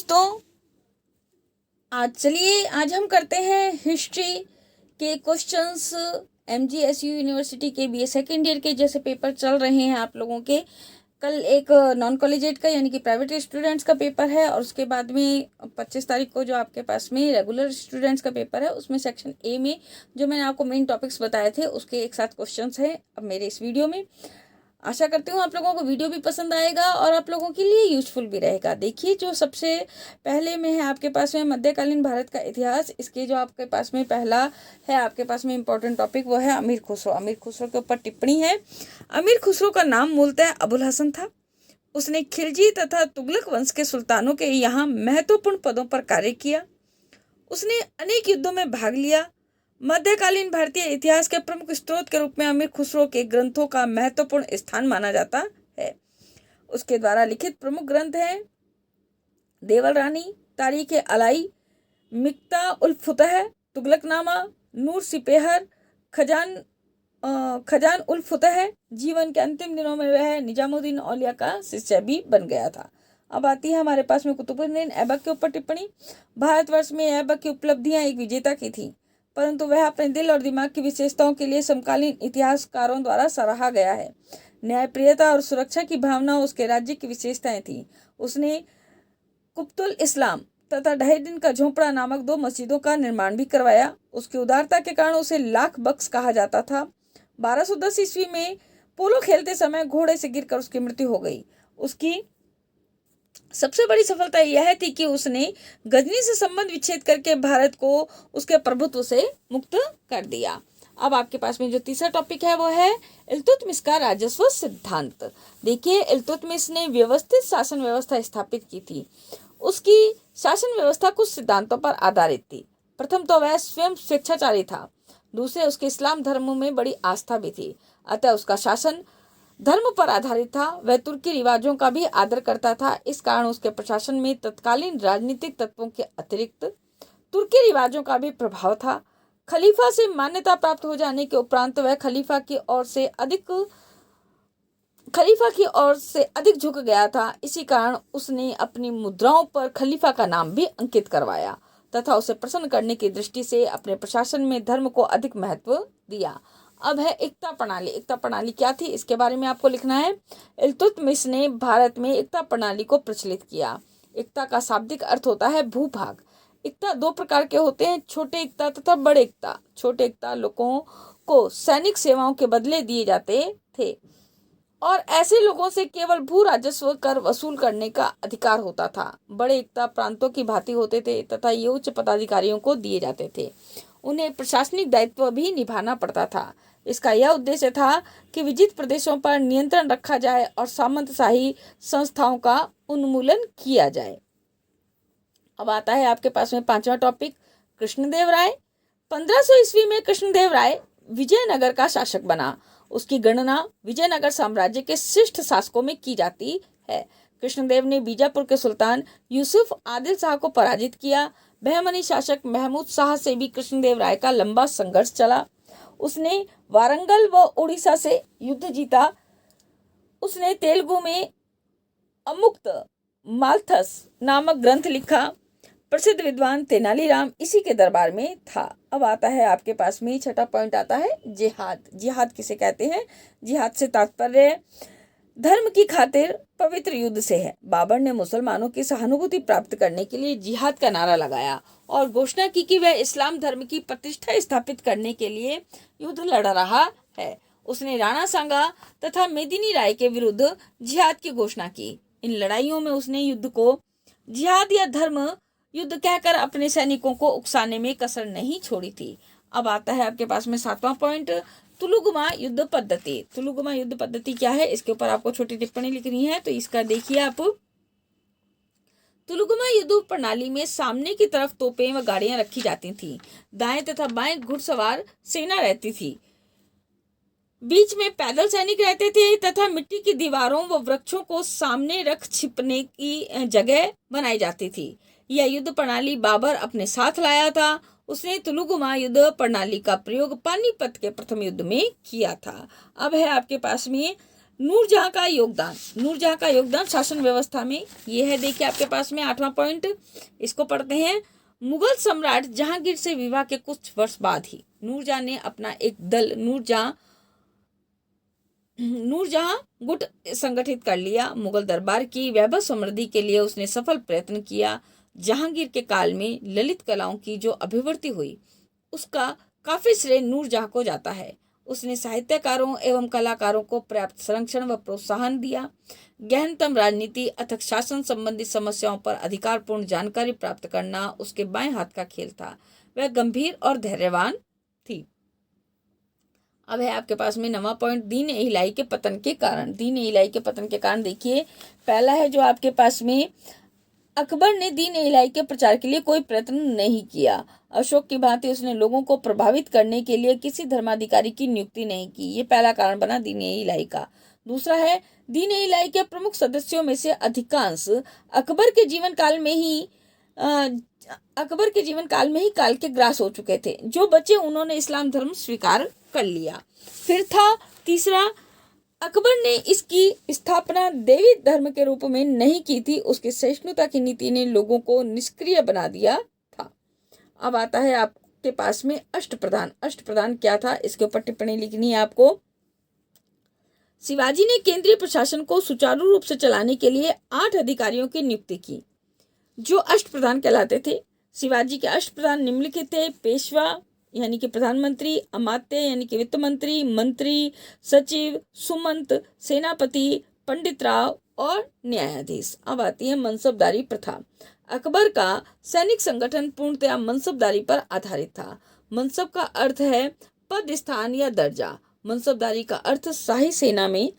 दोस्तों, आज हम करते हैं हिस्ट्री के क्वेश्चंस। MGSU यूनिवर्सिटी के BA सेकेंड ईयर के जैसे पेपर चल रहे हैं आप लोगों के। कल एक नॉन कॉलेजिएट का यानी कि प्राइवेट स्टूडेंट्स का पेपर है और उसके बाद में 25 तारीख को जो आपके पास में रेगुलर स्टूडेंट्स का पेपर है उसमें सेक्शन A में जो मैंने आपको मेन टॉपिक्स बताए थे उसके एक साथ क्वेश्चंस हैं अब मेरे इस वीडियो में। आशा करती हूँ आप लोगों को वीडियो भी पसंद आएगा और आप लोगों के लिए यूजफुल भी रहेगा। देखिए, जो सबसे पहले में है आपके पास में मध्यकालीन भारत का इतिहास। इसके जो आपके पास में पहला है आपके पास में इम्पोर्टेंट टॉपिक वो है अमीर खुसरो। अमीर खुसरो के ऊपर टिप्पणी है। अमीर खुसरो का नाम मूलतः अबुल हसन था। उसने खिलजी तथा तुगलक वंश के सुल्तानों के यहाँ महत्वपूर्ण पदों पर कार्य किया। उसने अनेक युद्धों में भाग लिया। मध्यकालीन भारतीय इतिहास के प्रमुख स्रोत के रूप में अमीर खुसरो के ग्रंथों का महत्वपूर्ण स्थान माना जाता है। उसके द्वारा लिखित प्रमुख ग्रंथ हैं देवल रानी, तारीख अलाई, मिक्ता उल फुतह, तुगलकनामा, नूर सिपेहर, खजान उल फुतह। जीवन के अंतिम दिनों में वह निजामुद्दीन औलिया का शिष्य भी बन गया था। अब आती है हमारे पास में कुतुबुद्दीन ऐबक के ऊपर टिप्पणी। भारतवर्ष में ऐबक की उपलब्धियां एक विजेता की थी, परंतु वह अपने दिल और दिमाग की विशेषताओं के लिए समकालीन इतिहासकारों द्वारा सराहा गया है। न्यायप्रियता और सुरक्षा की भावना उसके राज्य की विशेषताएं थी। उसने कुब्तुल इस्लाम तथा ढाई दिन का झोपड़ा नामक 2 मस्जिदों का निर्माण भी करवाया। उसकी उदारता के कारण उसे लाख बख्श कहा जाता था। 1210 ईस्वी में पोलो खेलते समय घोड़े से गिरकर उसकी मृत्यु हो गई। उसकी सबसे बड़ी सफलता यह थी कि उसने गजनी से संबंध विच्छेद करके भारत को उसके प्रभुत्व से मुक्त कर दिया। अब आपके पास में जो तीसरा टॉपिक है वो है इल्तुतमिश का राजस्व सिद्धांत। देखिए, इल्तुतमिश ने व्यवस्थित शासन व्यवस्था स्थापित की थी। उसकी शासन व्यवस्था कुछ सिद्धांतों पर आधारित थी। प्रथम तो वह स्वयं स्वेच्छाचारी था। दूसरे, उसके इस्लाम धर्म में बड़ी आस्था भी थी। अतः उसका शासन धर्म पर आधारित था। वह तुर्की रिवाजों का भी आदर करता था। इस कारण उसके प्रशासन में तत्कालीन राजनीतिक तत्वों के अतिरिक्त तुर्की रिवाजों का भी प्रभाव था। खलीफा से मान्यता प्राप्त हो जाने के उपरांत वह खलीफा की ओर से अधिक झुक गया था। इसी कारण उसने अपनी मुद्राओं पर खलीफा का नाम भी अंकित करवाया तथा उसे प्रसन्न करने की दृष्टि से अपने प्रशासन में धर्म को अधिक महत्व दिया। अब है एकता प्रणाली। एकता प्रणाली क्या थी इसके बारे में आपको लिखना है। इल्तुतमिश ने भारत में एकता प्रणाली को प्रचलित किया। एकता का शाब्दिक अर्थ होता है भूभाग। एकता 2 प्रकार के होते हैं, छोटे एकता तथा बड़े एकता। छोटे एकता लोगों को सैनिक सेवाओं के बदले दिए जाते थे और ऐसे लोगों से केवल भू राजस्व कर वसूल करने का अधिकार होता था। बड़े एकता प्रांतों की भांति होते थे तथा ये उच्च पदाधिकारियों को दिए जाते थे। उन्हें प्रशासनिक दायित्व भी निभाना पड़ता था। इसका यह उद्देश्य था कि विजित प्रदेशों पर नियंत्रण रखा जाए और सामंतशाही संस्थाओं का उन्मूलन किया जाए। अब आता है आपके पास में 5वां टॉपिक कृष्णदेव राय। 1500 ईस्वी में कृष्णदेव राय विजयनगर का शासक बना। उसकी गणना विजयनगर साम्राज्य के श्रेष्ठ शासकों में की जाती है। कृष्णदेव ने बीजापुर के सुल्तान यूसुफ आदिल शाह को पराजित किया। बहमनी शासक महमूद शाह से भी कृष्णदेव राय का लंबा संघर्ष चला। उसने वारंगल व उड़ीसा से युद्ध जीता। उसने तेलुगु में अमुक्त माल्थस नामक ग्रंथ लिखा। प्रसिद्ध विद्वान तेनालीराम इसी के दरबार में था। अब आता है आपके पास में 6ठा पॉइंट आता है जिहाद। जिहाद किसे कहते हैं? जिहाद से तात्पर्य धर्म की खातिर पवित्र युद्ध से है। बाबर ने मुसलमानों की सहानुभूति प्राप्त करने के लिए जिहाद का नारा लगाया और घोषणा की कि वह इस्लाम धर्म की प्रतिष्ठा स्थापित करने के लिए युद्ध लड़ रहा है। उसने राणा सांगा तथा मेदिनी राय के विरुद्ध जिहाद की घोषणा की। इन लड़ाइयों में उसने युद्ध को जिहाद या धर्म युद्ध कहकर अपने सैनिकों को उकसाने में कसर नहीं छोड़ी थी। अब आता है आपके पास में 7वां पॉइंट तुलुगमा युद्ध पद्धति। तुलुगमा युद्ध पद्धति क्या है इसके ऊपर आपको छोटी टिप्पणी लिखनी है, तो इसका देखिए आप। तुलुगमा युद्ध प्रणाली में सामने की तरफ तोपें व गाड़ियां रखी जाती थीं। दाएं तथा बाएं घुड़सवार सेना रहती थी। बीच में पैदल सैनिक रहते थे तथा मिट्टी की दीवारों व वृक्षों को सामने रख छिपने की जगह बनाई जाती थी। यह युद्ध प्रणाली बाबर अपने साथ लाया था। उसने तुलुगमा युद्ध प्रणाली का प्रयोग पानीपत के प्रथम युद्ध में किया था। अब है आपके पास में नूरजहां का योगदान, नूरजहां का योगदान शासन व्यवस्था में ये है। देखिए आपके पास में 8वां पॉइंट, इसको पढ़ते हैं। मुगल सम्राट जहांगीर से विवाह के कुछ वर्ष बाद ही नूरजहां ने अपना एक दल नूरजहां गुट संगठित कर लिया। मुगल दरबार की वैभव समृद्धि के लिए उसने सफल प्रयत्न किया। जहांगीर के काल में ललित कलाओं की जो अभिवृद्धि हुई उसका काफी श्रेय नूरजहां को जाता है। उसने साहित्यकारों एवं कलाकारों को पर्याप्त संरक्षण व प्रोत्साहन दिया। गहनतम राजनीति अथक शासन संबंधी समस्याओं पर अधिकारपूर्ण जानकारी प्राप्त करना उसके बाएं हाथ का खेल था। वह गंभीर और धैर्यवान थी। अब है आपके पास में 9वां पॉइंट, दीन ए इलाही के पतन के कारण। दीन ए इलाही के पतन के कारण देखिए, पहला है जो आपके पास में, अकबर ने दीन ए इलाही के प्रचार के लिए कोई प्रयत्न नहीं किया। अशोक की भांति उसने लोगों को प्रभावित करने के लिए किसी धर्माधिकारी की नियुक्ति नहीं की। ये पहला कारण बना दीन ए इलाही का। दूसरा है, दीन ए इलाही के प्रमुख सदस्यों में से अधिकांश अकबर के जीवन काल में ही काल के ग्रास हो चुके थे। जो बचे उन्होंने इस्लाम धर्म स्वीकार कर लिया। फिर था तीसरा, अकबर ने इसकी स्थापना देवी धर्म के रूप में नहीं की थी। उसकी सहिष्णुता की नीति ने लोगों को निष्क्रिय बना दिया था। अब आता है आपके पास में अष्टप्रधान। अष्टप्रधान क्या था, इसके ऊपर टिप्पणी लिखनी है आपको। शिवाजी ने केंद्रीय प्रशासन को सुचारू रूप से चलाने के लिए 8 अधिकारियों की नियुक्ति की जो अष्टप्रधान कहलाते थे। शिवाजी के अष्टप्रधान निम्नलिखित थे: पेशवा यानी कि प्रधानमंत्री, अमात्य यानी कि वित्त मंत्री, मंत्री, सचिव, सुमंत, सेनापति, पंडित राव और न्यायाधीश। अब आती है मनसबदारी प्रथा। अकबर का सैनिक संगठन पूर्णतया मनसबदारी पर आधारित था। मनसब का अर्थ है पद, स्थान या दर्जा। मनसबदारी का अर्थ शाही सेना में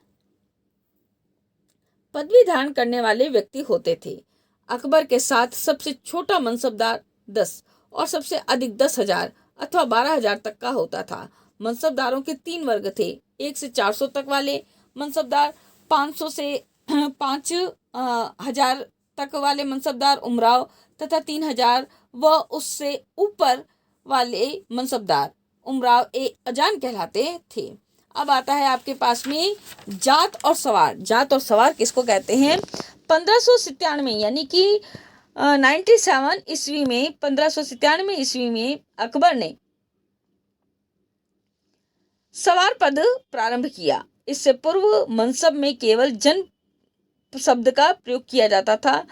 पदवी धारण करने वाले व्यक्ति होते थे। अकबर के साथ सबसे छोटा मनसबदार 10 और सबसे अधिक 10,000 अथवा 12,000 तक का होता था। मनसबदारों के 3 वर्ग थे: 1 से 400 तक वाले मनसबदार, 500 से 5,000 तक वाले मनसबदार उमराव तथा 3,000 व उससे ऊपर वाले मनसबदार उमराव ए अजान कहलाते थे। अब आता है आपके पास में जात और सवार। जात और सवार किसको कहते हैं? 1597 यानी कि 97 ईस्वी में, 1597 ईस्वी में अकबर ने सवार पद प्रारंभ किया। इससे पूर्व मनसब में केवल जन शब्द का प्रयोग किया जाता था।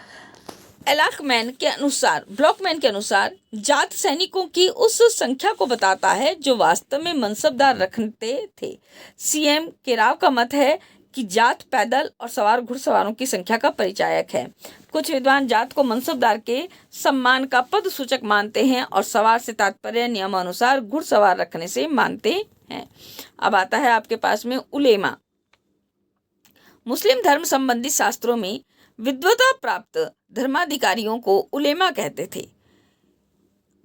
ब्लॉकमैन के अनुसार जात सैनिकों की उस संख्या को बताता है जो वास्तव में मनसबदार रखते थे। सीएम केराव का मत है कि जात पैदल और सवार घुड़सवारों की संख्या का परिचायक है। कुछ विद्वान जात को मनसबदार के सम्मान का पद सूचक मानते हैं और सवार से तात्पर्य नियमानुसार घुड़सवार रखने से मानते हैं। अब आता है आपके पास में उलेमा। मुस्लिम धर्म संबंधी शास्त्रों में विद्वता प्राप्त धर्माधिकारियों को उलेमा कहते थे।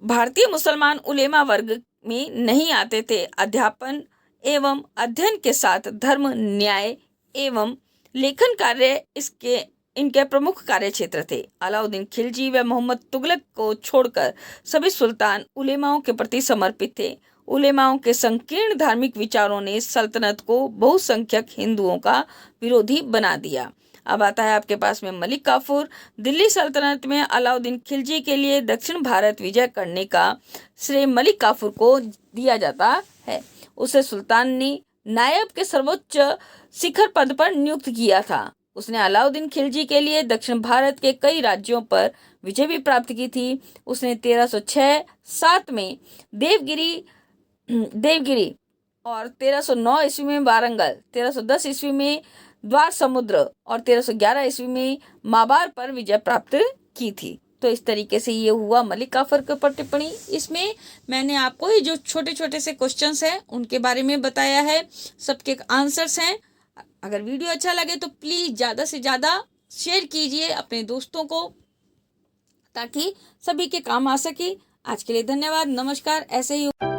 भारतीय मुसलमान उलेमा वर्ग में नहीं आते थे। अध्यापन एवं अध्ययन के साथ धर्म, न्याय एवं लेखन कार्य इनके प्रमुख कार्य क्षेत्र थे। अलाउद्दीन खिलजी व मोहम्मद तुगलक को छोड़कर सभी सुल्तान उलेमाओं के प्रति समर्पित थे। उलेमाओं के संकीर्ण धार्मिक विचारों ने सल्तनत को बहुसंख्यक हिंदुओं का विरोधी बना दिया। अब आता है आपके पास में मलिक काफूर। दिल्ली सल्तनत में अलाउद्दीन खिलजी के लिए दक्षिण भारत विजय करने का श्रेय मलिक काफूर को दिया जाता है। उसे सुल्तान ने नायब के सर्वोच्च शिखर पद पर नियुक्त किया था। उसने अलाउद्दीन खिलजी के लिए दक्षिण भारत के कई राज्यों पर विजय भी प्राप्त की थी। उसने 1306-7 में देवगिरी और 1309 ईस्वी में वारंगल, 1310 ईस्वी में द्वार समुद्र और 1311 ईस्वी में माबार पर विजय प्राप्त की थी। तो इस तरीके से ये हुआ मलिक काफूर के ऊपर टिप्पणी। इसमें मैंने आपको ये जो छोटे छोटे से क्वेश्चंस हैं उनके बारे में बताया है, सबके आंसर्स हैं। अगर वीडियो अच्छा लगे तो प्लीज़ ज़्यादा से ज़्यादा शेयर कीजिए अपने दोस्तों को ताकि सभी के काम आ सके। आज के लिए धन्यवाद, नमस्कार। ऐसे ही